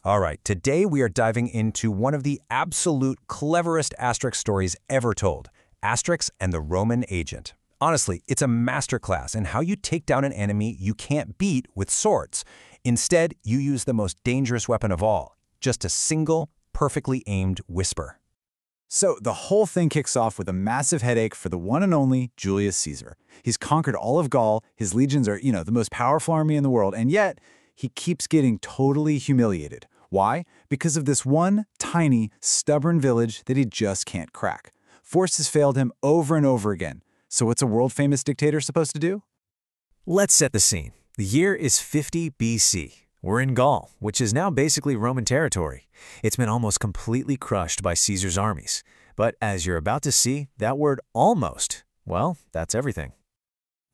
All right, today we are diving into one of the absolute cleverest Asterix stories ever told, Asterix and the Roman Agent. Honestly, it's a masterclass in how you take down an enemy you can't beat with swords. Instead, you use the most dangerous weapon of all, just a single, perfectly aimed whisper. So the whole thing kicks off with a massive headache for the one and only Julius Caesar. He's conquered all of Gaul, his legions are, the most powerful army in the world, and yet he keeps getting totally humiliated. Why? Because of this one tiny, stubborn village that he just can't crack. Force has failed him over and over again. So what's a world-famous dictator supposed to do? Let's set the scene. The year is 50 BC. We're in Gaul, which is now basically Roman territory. It's been almost completely crushed by Caesar's armies. But as you're about to see, that word almost, well, that's everything.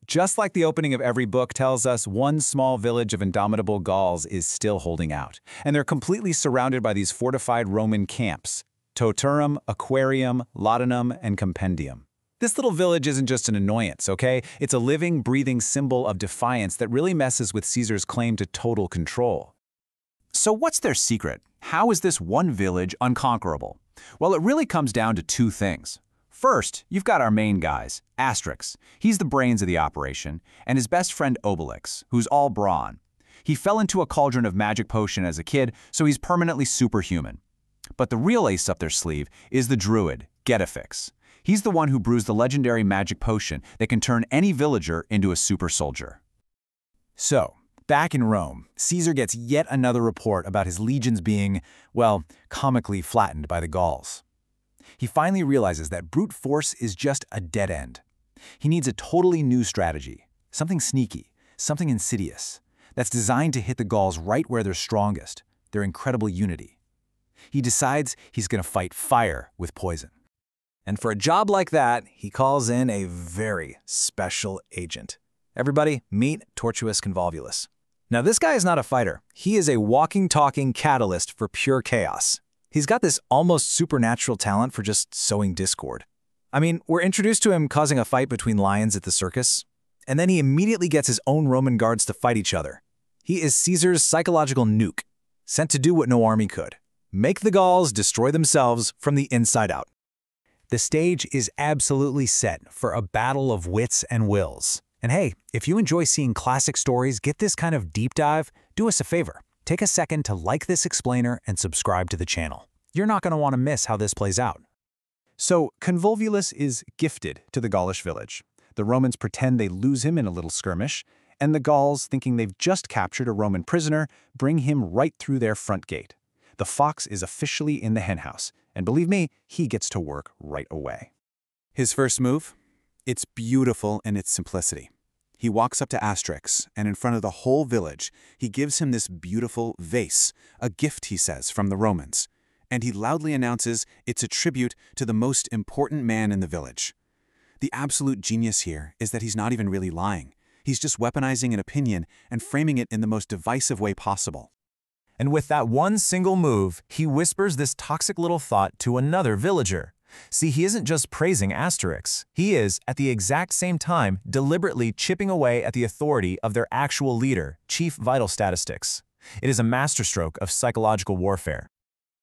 Just like the opening of every book tells us, one small village of indomitable Gauls is still holding out. And they're completely surrounded by these fortified Roman camps: Toturum, Aquarium, Laudanum, and Compendium. This little village isn't just an annoyance, okay? It's a living, breathing symbol of defiance that really messes with Caesar's claim to total control. So what's their secret? How is this one village unconquerable? Well, it really comes down to two things. First, you've got our main guys, Asterix. He's the brains of the operation, and his best friend Obelix, who's all brawn. He fell into a cauldron of magic potion as a kid, so he's permanently superhuman. But the real ace up their sleeve is the druid, Getafix. He's the one who brews the legendary magic potion that can turn any villager into a super soldier. So, back in Rome, Caesar gets yet another report about his legions being, well, comically flattened by the Gauls. He finally realizes that brute force is just a dead end. He needs a totally new strategy, something sneaky, something insidious, that's designed to hit the Gauls right where they're strongest, their incredible unity. He decides he's going to fight fire with poison. And for a job like that, he calls in a very special agent. Everybody, meet Tortuous Convolvulus. Now, this guy is not a fighter. He is a walking, talking catalyst for pure chaos. He's got this almost supernatural talent for just sowing discord. I mean, we're introduced to him causing a fight between lions at the circus, and then he immediately gets his own Roman guards to fight each other. He is Caesar's psychological nuke, sent to do what no army could: make the Gauls destroy themselves from the inside out. The stage is absolutely set for a battle of wits and wills. And hey, if you enjoy seeing classic stories get this kind of deep dive, do us a favor. Take a second to like this explainer and subscribe to the channel. You're not going to want to miss how this plays out. So, Convolvulus is gifted to the Gaulish village. The Romans pretend they lose him in a little skirmish, and the Gauls, thinking they've just captured a Roman prisoner, bring him right through their front gate. The fox is officially in the henhouse, and believe me, he gets to work right away. His first move? It's beautiful in its simplicity. He walks up to Asterix, and in front of the whole village, he gives him this beautiful vase, a gift, he says, from the Romans. And he loudly announces it's a tribute to the most important man in the village. The absolute genius here is that he's not even really lying. He's just weaponizing an opinion and framing it in the most divisive way possible. And with that one single move, he whispers this toxic little thought to another villager. See, he isn't just praising Asterix. He is, at the exact same time, deliberately chipping away at the authority of their actual leader, Chief Vital Statistics. It is a masterstroke of psychological warfare.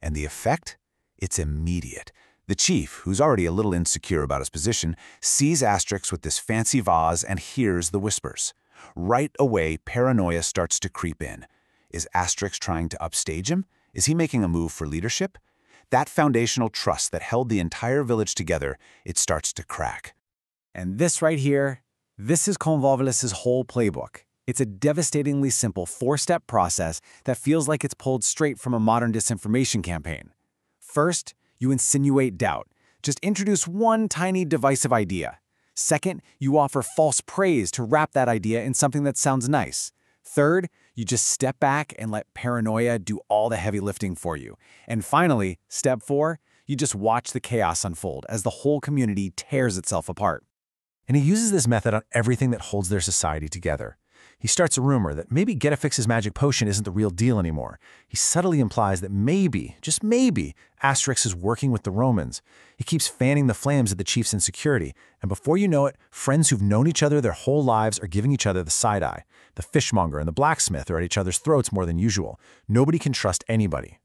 And the effect? It's immediate. The chief, who's already a little insecure about his position, sees Asterix with this fancy vase and hears the whispers. Right away, paranoia starts to creep in. Is Asterix trying to upstage him? Is he making a move for leadership? That foundational trust that held the entire village together, it starts to crack. And this right here, this is Convolvulus's whole playbook. It's a devastatingly simple four-step process that feels like it's pulled straight from a modern disinformation campaign. First, you insinuate doubt. Just introduce one tiny divisive idea. Second, you offer false praise to wrap that idea in something that sounds nice. Third, you just step back and let paranoia do all the heavy lifting for you. And finally, step 4, you just watch the chaos unfold as the whole community tears itself apart. And he uses this method on everything that holds their society together. He starts a rumor that maybe Getafix's magic potion isn't the real deal anymore. He subtly implies that maybe, just maybe, Asterix is working with the Romans. He keeps fanning the flames of the chief's insecurity, and before you know it, friends who've known each other their whole lives are giving each other the side eye. The fishmonger and the blacksmith are at each other's throats more than usual. Nobody can trust anybody.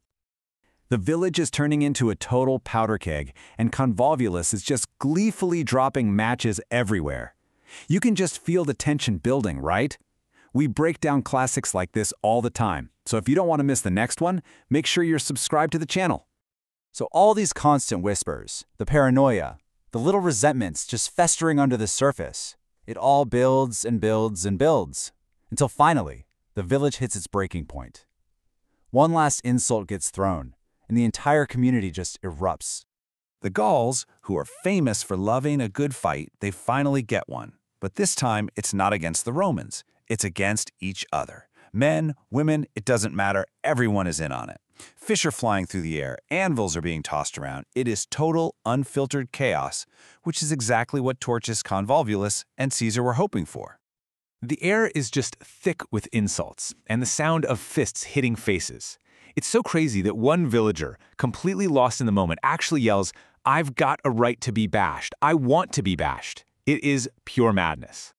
The village is turning into a total powder keg, and Convolvulus is just gleefully dropping matches everywhere. You can just feel the tension building, right? We break down classics like this all the time, so if you don't want to miss the next one, make sure you're subscribed to the channel. So all these constant whispers, the paranoia, the little resentments just festering under the surface, it all builds and builds and builds, until finally, the village hits its breaking point. One last insult gets thrown, and the entire community just erupts. The Gauls, who are famous for loving a good fight, they finally get one. But this time, it's not against the Romans. It's against each other. Men, women, it doesn't matter. Everyone is in on it. Fish are flying through the air. Anvils are being tossed around. It is total, unfiltered chaos, which is exactly what Tortuous Convolvulus and Caesar were hoping for. The air is just thick with insults, and the sound of fists hitting faces. It's so crazy that one villager, completely lost in the moment, actually yells, "I've got a right to be bashed. I want to be bashed." It is pure madness.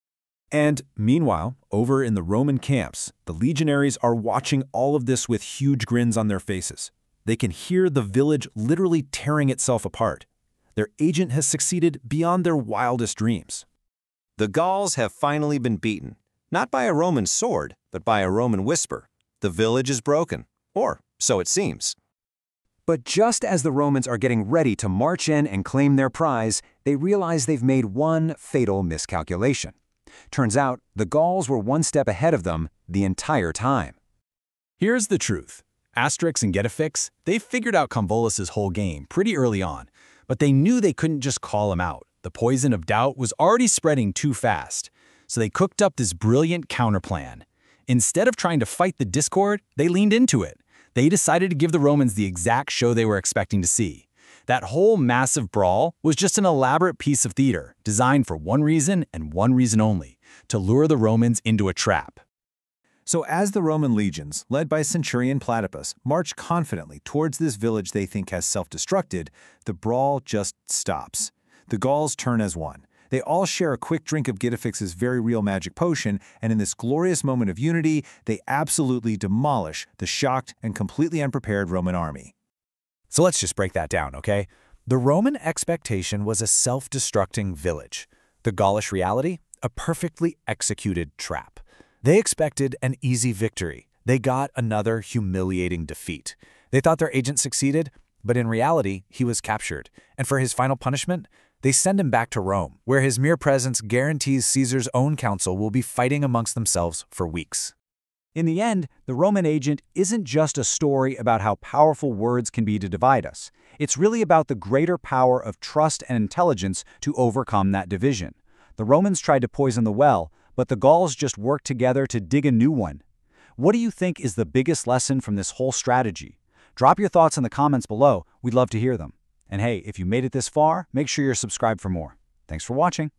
And meanwhile, over in the Roman camps, the legionaries are watching all of this with huge grins on their faces. They can hear the village literally tearing itself apart. Their agent has succeeded beyond their wildest dreams. The Gauls have finally been beaten, not by a Roman sword, but by a Roman whisper. The village is broken, or so it seems. But just as the Romans are getting ready to march in and claim their prize, they realize they've made one fatal miscalculation. Turns out, the Gauls were one step ahead of them the entire time. Here's the truth. Asterix and Getafix, they figured out Convolvulus' whole game pretty early on, but they knew they couldn't just call him out. The poison of doubt was already spreading too fast, so they cooked up this brilliant counterplan. Instead of trying to fight the discord, they leaned into it. They decided to give the Romans the exact show they were expecting to see. That whole massive brawl was just an elaborate piece of theater designed for one reason and one reason only, to lure the Romans into a trap. So as the Roman legions, led by Centurion Platypus, march confidently towards this village they think has self-destructed, the brawl just stops. The Gauls turn as one. They all share a quick drink of Getafix's very real magic potion, and in this glorious moment of unity, they absolutely demolish the shocked and completely unprepared Roman army. So let's just break that down, okay? The Roman expectation was a self-destructing village. The Gaulish reality, a perfectly executed trap. They expected an easy victory. They got another humiliating defeat. They thought their agent succeeded, but in reality, he was captured. And for his final punishment, they send him back to Rome, where his mere presence guarantees Caesar's own council will be fighting amongst themselves for weeks. In the end, the Roman agent isn't just a story about how powerful words can be to divide us. It's really about the greater power of trust and intelligence to overcome that division. The Romans tried to poison the well, but the Gauls just worked together to dig a new one. What do you think is the biggest lesson from this whole strategy? Drop your thoughts in the comments below. We'd love to hear them. And hey, if you made it this far, make sure you're subscribed for more. Thanks for watching.